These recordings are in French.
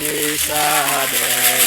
Isabel,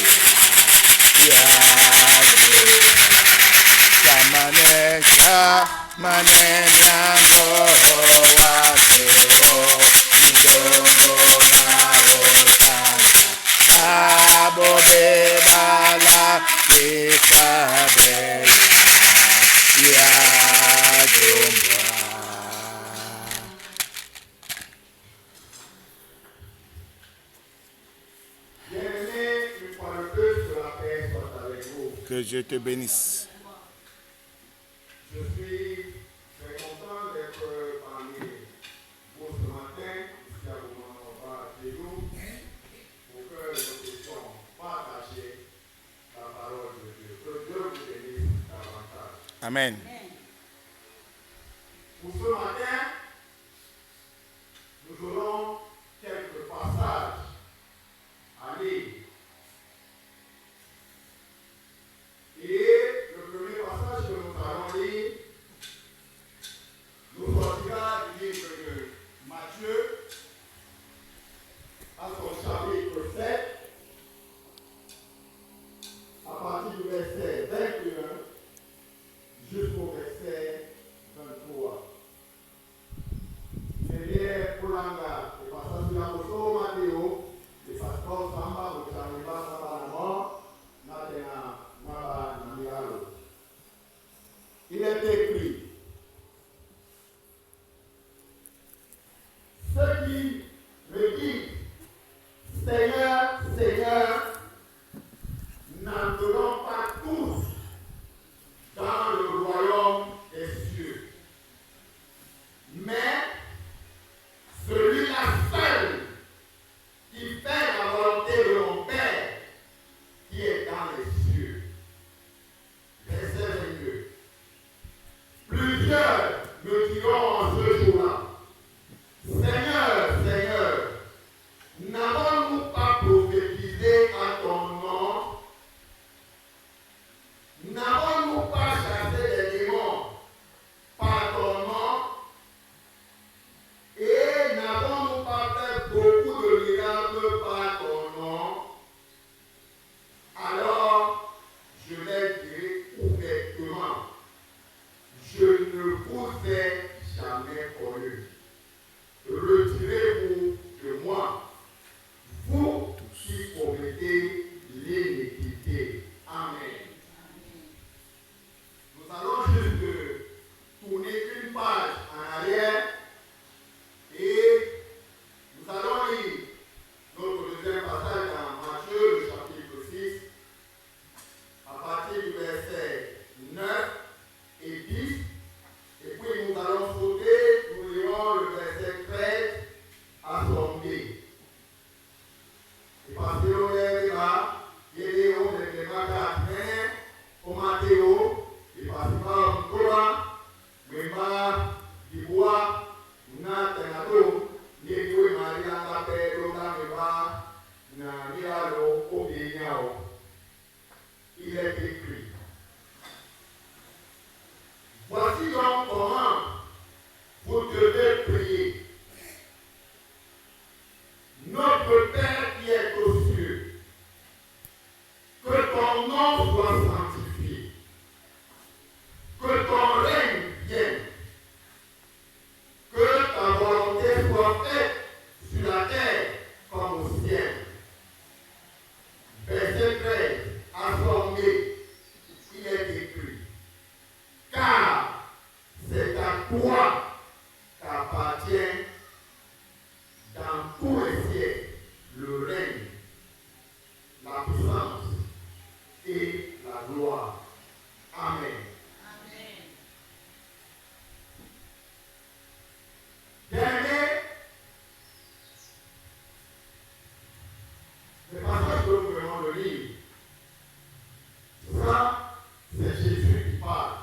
que Dieu te bénisse. Je suis très content d'être parmi vous ce matin, ici à Boumanova chez nous, pour que nous puissions partager la parole de Dieu. Que Dieu vous bénisse davantage. Amen. Pour ce matin, nous aurons quelques passages à lire. Et le premier passage que nous allons lire nous sortira du livre de Matthieu à son chapitre 7, à partir du verset 21 jusqu'au verset 23. C'est Pulanga, le passage de la Koso Matteo, le pasteur Samba, le Chamiba Sabanama, Natena. Il est écrit, ceux qui me disent Seigneur, Seigneur, n'entreront pas tous dans le royaume des cieux, mais celui-là seul qui fait la volonté de mon Père qui est dans les cieux. Verset 22. Plusieurs me diront en ce jour-là, Seigneur, Seigneur, n'avons-nous pas prophétisé à ton nom? N'avons-nous pas chassé des démons par ton nom? Et n'avons-nous pas fait beaucoup de miracles par ton nom? Alors, je les dirai ouvertement, je ne vous ai jamais connu. Retirez-vous de moi, vous qui commettez l'iniquité. Amen. Nous allons juste tourner une page en arrière et nous allons lire notre deuxième passage dans Matthieu, le chapitre 6, à partir du verset 9 et 10. Et puis nous allons sauter, nous lirons le verset 13 à son B. Et parce que l'on est là, il y a des hauts de Kémaka, au Matteo, et parce que l'on est là, Mema, Dibois, Natenato, Niédio et Maria, Tapé, Lona, Meba, Nanialo, Obignao. Il est écrit. Voici donc comment vous devez prier. Notre Père qui est aux cieux, que ton nom soit sanctifié, que ton règne vienne, que ta volonté soit faite sur la terre comme au ciel. Verset 13, assommé, il est écrit, car c'est à toi qu'appartient dans tous les siècles le règne, la puissance et la gloire. Amen. Amen. Dernier, le passage que nous venons de lire, ça, c'est Jésus qui parle.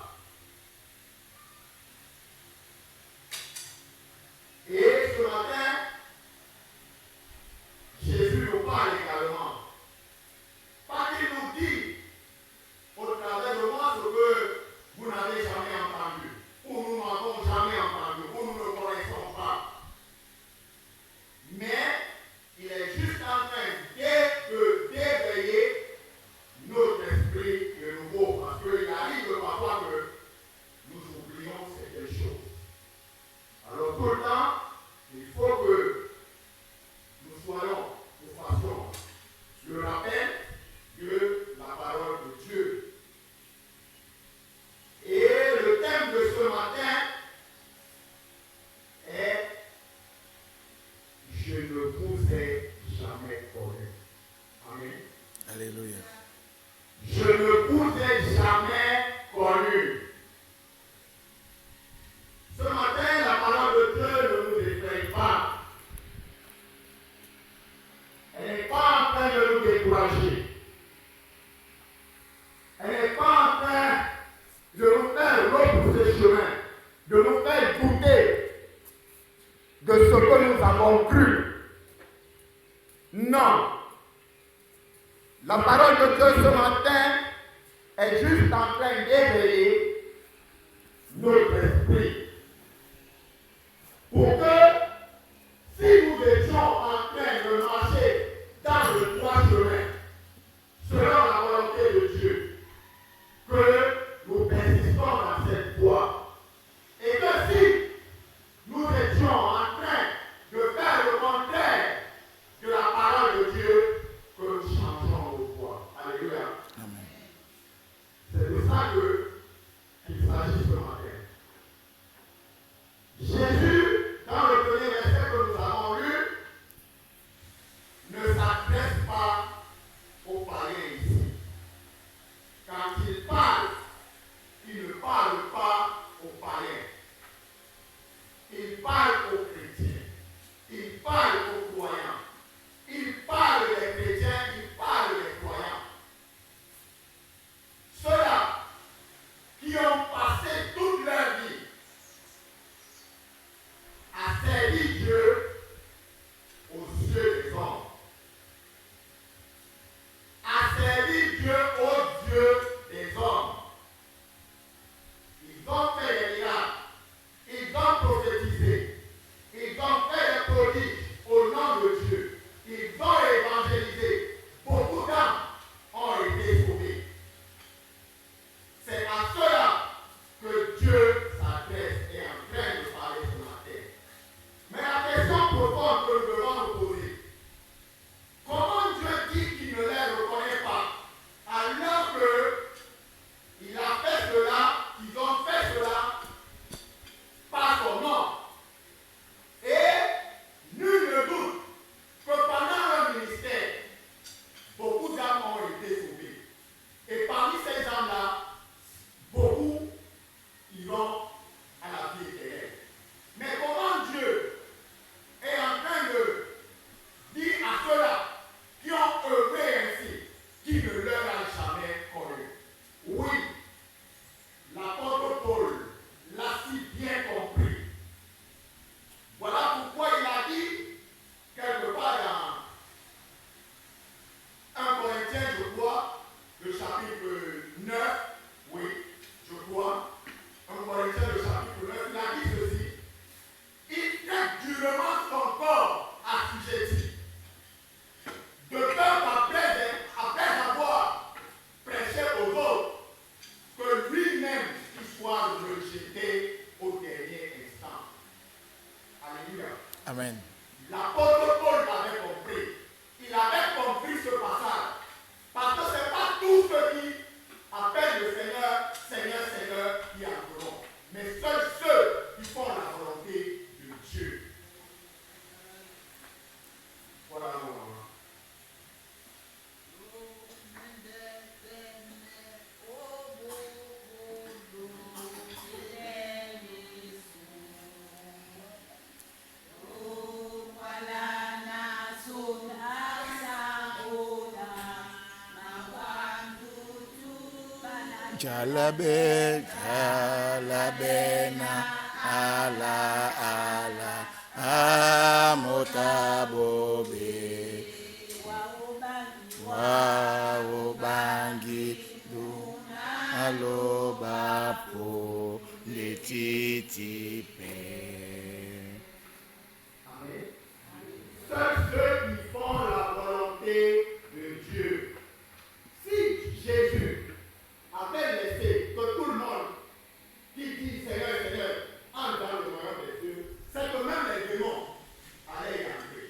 Et ce matin, Jésus nous parle également. Pas qu'il nous dit au travers de moi ce que vous n'avez jamais entendu, ou nous n'avons jamais entendu, ou nous ne connaissons pas. Mais il est juste en train Alléluia. Je ne vous ai jamais connu. Ce matin, la parole de Dieu ne nous effraie pas. Elle n'est pas en train de nous décourager. Elle n'est pas en train de nous faire repousser chemin, de nous faire douter de ce que nous avons cru. Non. La parole de Dieu ce matin est juste en train d'éveiller notre esprit. Pour que, si nous étions en train de marcher dans le droit chemin, selon la volonté de Dieu, que nous persistons dans cette voie. Et que si nous étions en train de faire le contraire de la parole de Dieu, que nous changeons de voie. Alléluia. Amen. C'est de ça qu'il s'agit ce matin. Jésus, dans le premier verset que nous avons lu, ne s'adresse pas aux païens ici. Quand il ne parle pas aux païens. Il parle aux chrétiens. Il parle aux croyants. Il parle des chrétiens, il parle des croyants. Ceux-là qui ont passé toute leur vie à servir Dieu aux yeux des hommes. À servir Dieu aux yeux des hommes. Ils ont fait des miracles. Ils ont prophétisé. Ils ont fait des prodiges au nom de Dieu. Ils ont évangélisé. Beaucoup d'âmes ont été sauvées. C'est à cela que Dieu s'adresse et est en train de parler sur la terre. Mais la question profonde que nous devons nous poser, comment Dieu dit qu'il ne les reconnaît pas alors qu'il a fait cela, qu'ils ont fait cela par son nom? Et nul ne doute que pendant leur ministère, beaucoup d'âmes ont été sauvées. Et parmi ces âmes-là, beaucoup iront à la vie éternelle. Mais comment Dieu est en train de dire à ceux-là qui ont œuvré ainsi, qui ne leur a jamais connu? Oui, l'apôtre Paul l'a si bien compris. Voilà pourquoi il a dit, quelque part dans 1 Corinthiens, je crois, le chapitre 9, oui, je crois, 1 Corinthiens, le chapitre 9, il a dit ceci: il traite durement son corps assujetti, de peur qu'après avoir prêché aux autres, que lui-même il soit rejeté au dernier instant. Alléluia. Amen. L'apôtre Paul l'avait compris. Il avait compris ce passage. Parce que ce n'est pas tous ceux qui appellent le Seigneur, Seigneur, Seigneur, qui entreront. Mais seuls ceux qui font la volonté de Dieu. Voilà. Jalabe, jalabena, ala, ala, amotabobe, wa ubangi, alobapo, letitipe. Amen. Seuls ceux qui font la volonté de Dieu. Si Jésus avait laissé que tout le monde qui dit Seigneur, Seigneur, entre dans le royaume des cieux, c'est que même les démons allaient y entrer.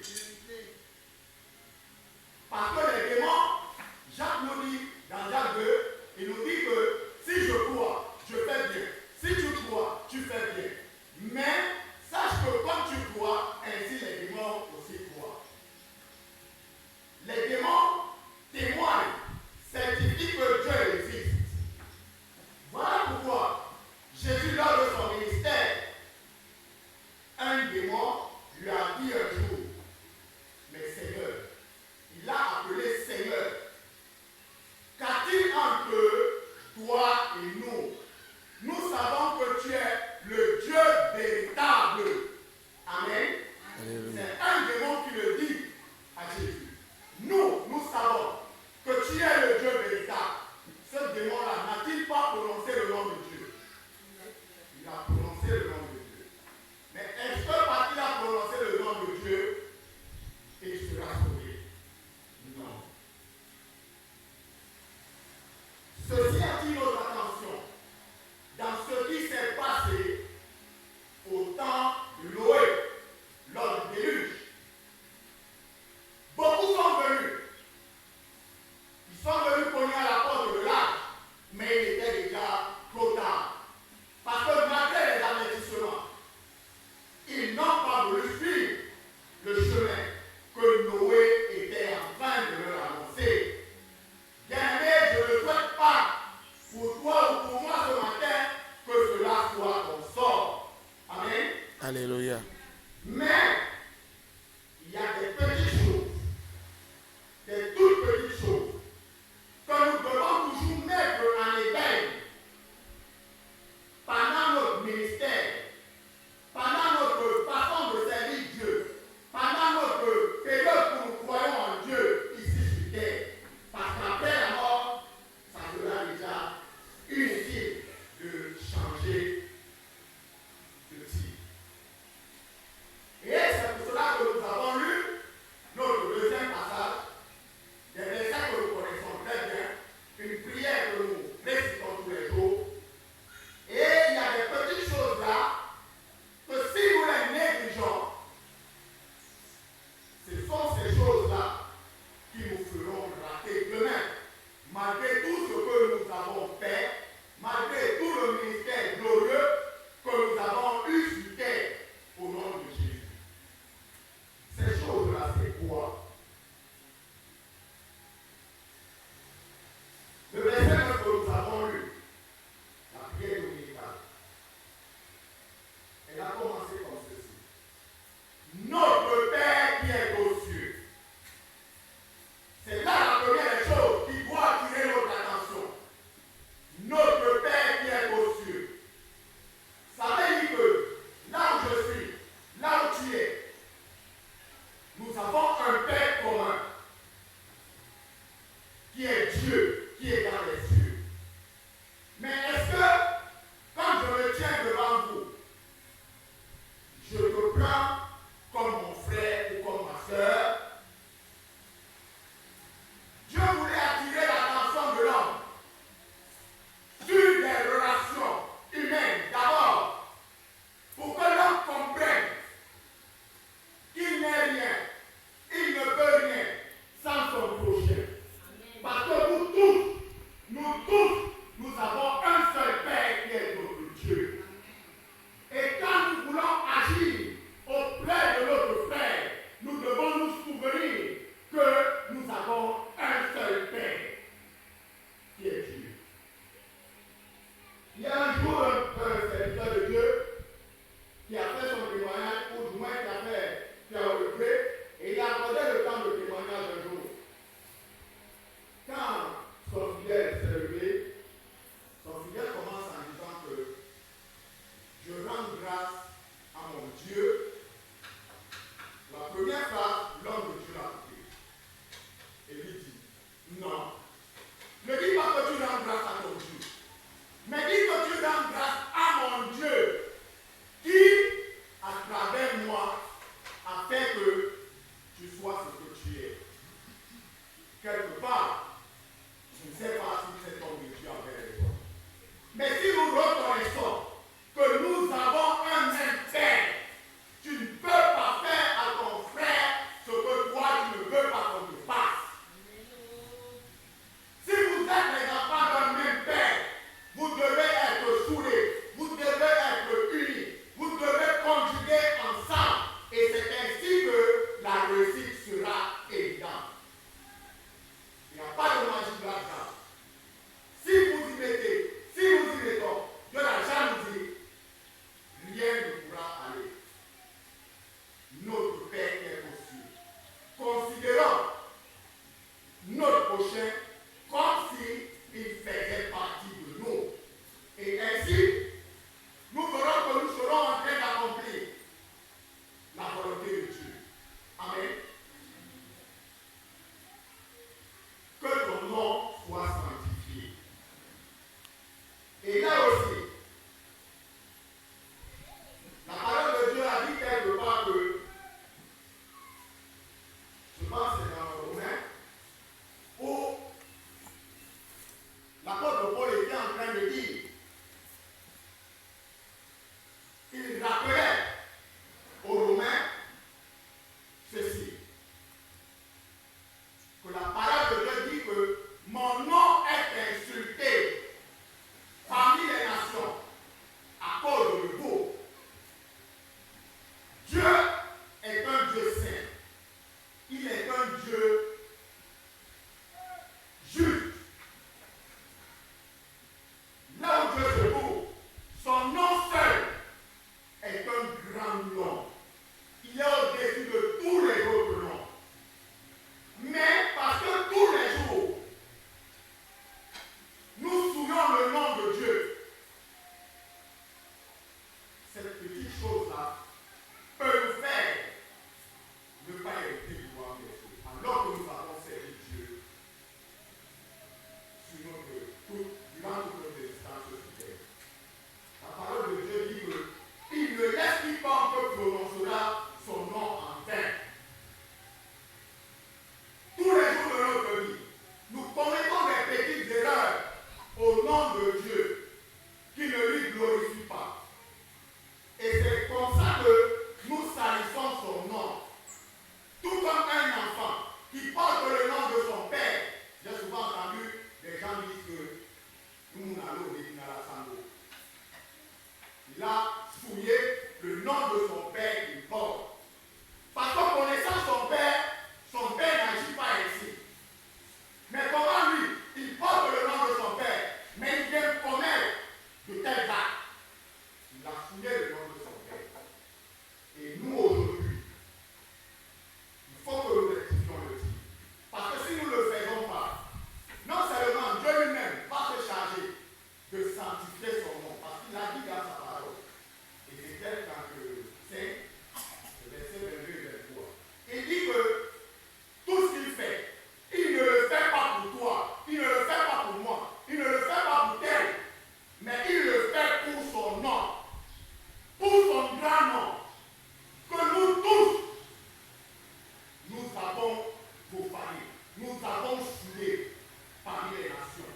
nous avons foulé parmi les nations.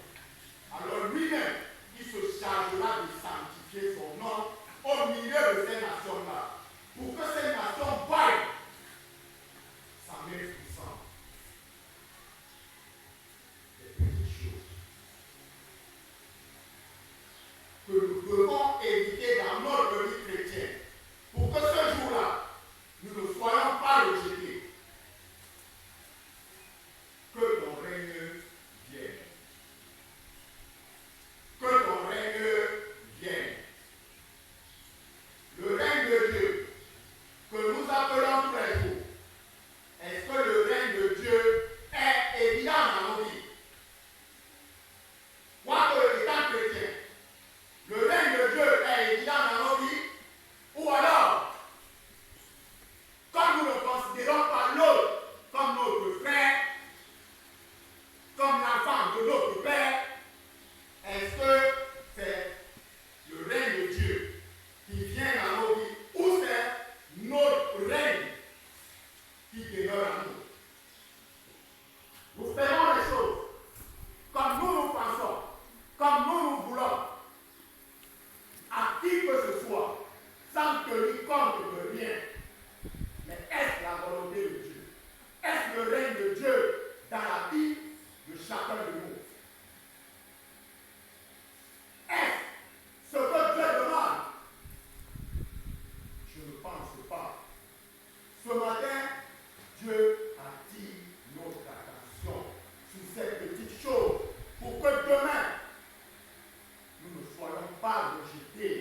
Alors lui-même, il se chargera de sanctifier son nom au milieu de ces nations-là, pour que ces nations voient sa main puissante. Des petites choses que nous devons éviter dans notre vie chrétienne, pour que ce jour-là, nous ne soyons pas rejetés. Que ton règne vienne. Que ton règne vienne. Le règne de Dieu, que nous appelons tous les jours, est-ce que le règne de Dieu est évident dans nos vies? Quoique étant chrétien, le règne de Dieu est évident dans nos vies, ou alors, comme nous ne considérons pas l'autre comme notre frère, comme l'enfant de notre Père, est-ce que c'est le règne de Dieu qui vient dans nos vies ou c'est notre règne qui demeure en nous? Nous faisons les choses comme nous pensons, comme nous voulons, à qui que ce soit, sans tenir compte de rien. Mais est-ce la volonté de Dieu? Est-ce le règne de Dieu dans la vie de chacun de nous? Est-ce ce que Dieu demande? Je ne pense pas. Ce matin, Dieu attire notre attention sur cette petite chose pour que demain, nous ne soyons pas rejetés.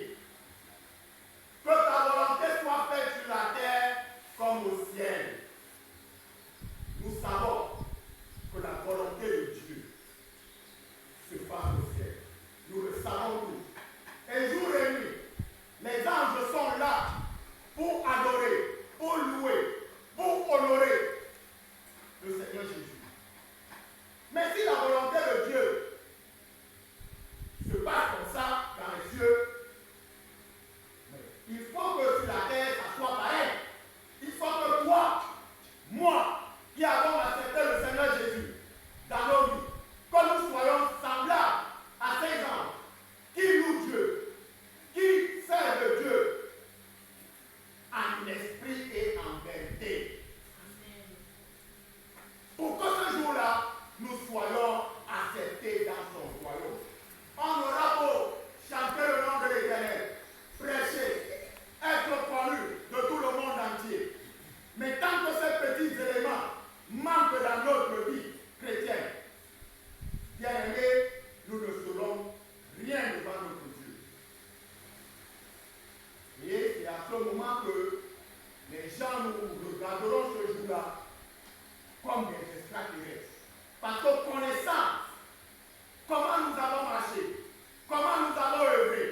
Que ta volonté soit faite sur la terre comme au ciel. Nous savons que la volonté de Dieu se passe au ciel. Nous le savons tous. Et jour et nuit, les anges sont là pour adorer, pour louer, pour honorer le Seigneur Jésus. Mais si la volonté de Dieu se passe comme ça dans les cieux, il faut que sur la terre, ça soit pareil. Il faut que toi, moi, qui avons accepté le Seigneur Jésus dans nos vies, que nous soyons semblables à ces gens qui louent Dieu, qui servent Dieu en esprit et en vérité. Pour que ce jour-là, nous soyons acceptés dans son royaume. On aura beau chanter le nom de l'Éternel, prêcher, être connu de tout le monde entier. Mais tant que ces petits éléments manquent dans notre vie chrétienne, bien aimés, nous ne serons rien devant notre Dieu. Et c'est à ce moment que les gens nous regarderont ce jour-là comme des extraterrestres. Parce que connaissant comment nous avons marché, comment nous avons œuvré,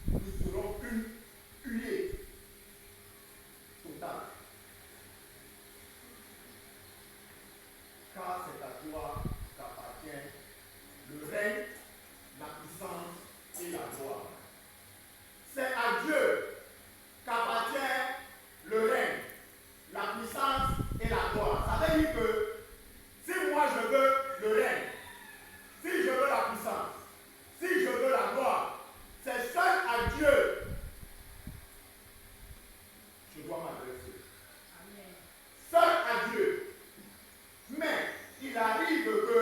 nous serons une huée totale. Car c'est à toi qu'appartient le règne, la puissance et la gloire. C'est à Dieu qu'appartient le règne, la puissance et la gloire. Ça veut dire que si moi je veux le règne, si je veux la puissance, si je veux la gloire, c'est seul à Dieu je dois m'adresser. Seul à Dieu. Mais il arrive que,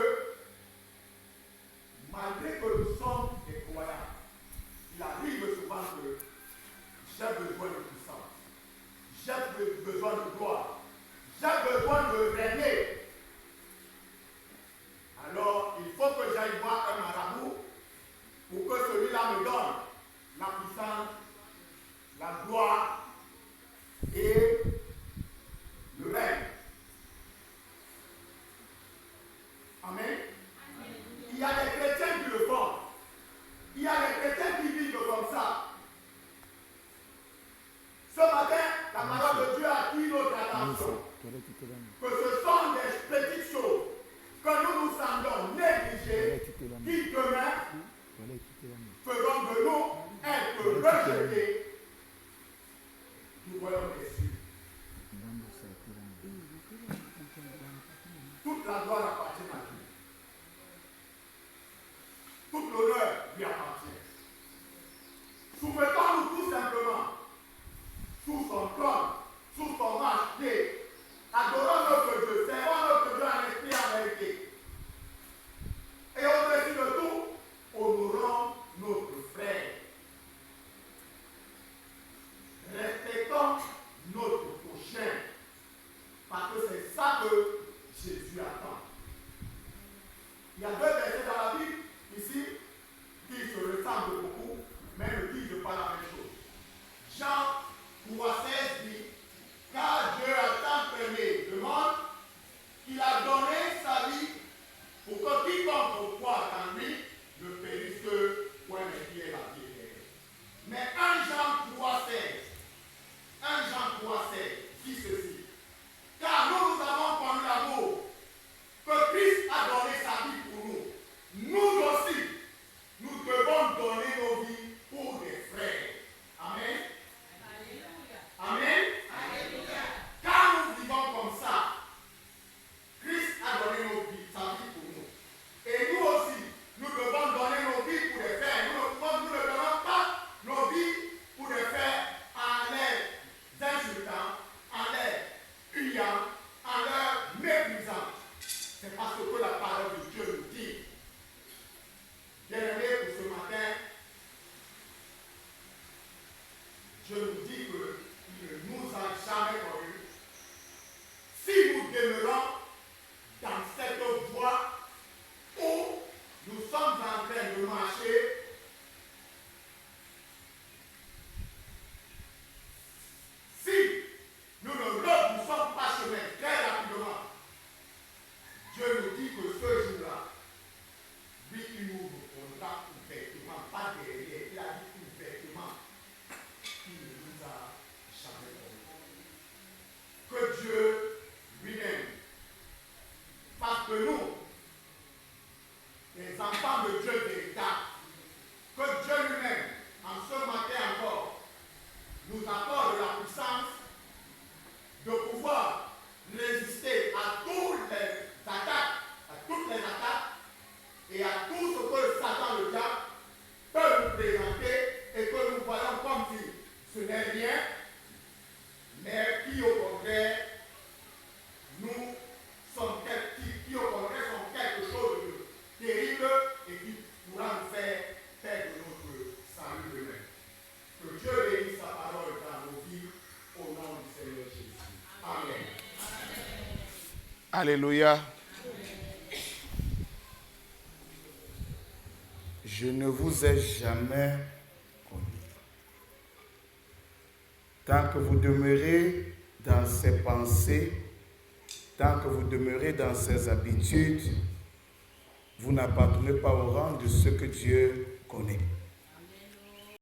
malgré que nous sommes des croyants, la gloire appartient à Dieu. Toute l'honneur lui appartient. Soumettons-nous tout simplement sous son trône, sous son marche-pied. Adorons notre Dieu, servons notre Dieu en esprit et en vérité. Et au-dessus de tout, honorons notre frère. Respectons notre prochain. Parce que c'est ça que Jésus attend. Il y a deux versets dans la Bible, ici, qui se ressemblent beaucoup, mais ne disent pas la même chose. Jean 3,16 dit, car Dieu a tant aimé le monde qu'il a donné sa vie pour que quiconque croit en lui ne périsse que point mais qui est la vie éternelle. Mais 1 Jean 3,16 dit ceci. Car nous avons connu l'amour que Christ a donné sa vie pour nous. Nous aussi, nous devons donner nos vies pour des frères. Amen. Amen. Alléluia. Car nous vivons comme ça, Christ a donné sa vie pour nous. Et nous aussi, nous devons donner nos vies pour des frères. Nous ne donnons pas nos vies pour des frères en les insultant, en les humiliant, en leur méprisant. C'est parce que la parole de Dieu nous dit. Bien-aimé, pour ce matin, je nous dis qu'il ne nous a jamais connus. Si nous demeurons dans cette voie où nous sommes en train de marcher, si nous ne repoussons pas chemin très rapidement, Dieu nous dit que ce jour-là, lui, il nous répondra ouvertement, pas derrière, il a dit ouvertement. Il ne nous a jamais connus. Que Dieu lui-même, parce que nous, les enfants de Dieu véritables, que Dieu lui-même, en ce matin encore, nous accorde la puissance de pouvoir résister à toutes les attaques et à tout ce que Satan le diable peut nous présenter et que nous voyons comme si ce n'est rien, mais qui au contraire nous sommes qui au contraire sont quelque chose de terrible et qui pourra nous faire perdre notre salut de même. Que Dieu bénisse sa parole dans nos vies au nom du Seigneur Jésus. Amen. Alléluia. Je ne vous ai jamais connu. Tant que vous demeurez dans ces pensées, tant que vous demeurez dans ces habitudes, vous n'appartenez pas au rang de ceux que Dieu connaît.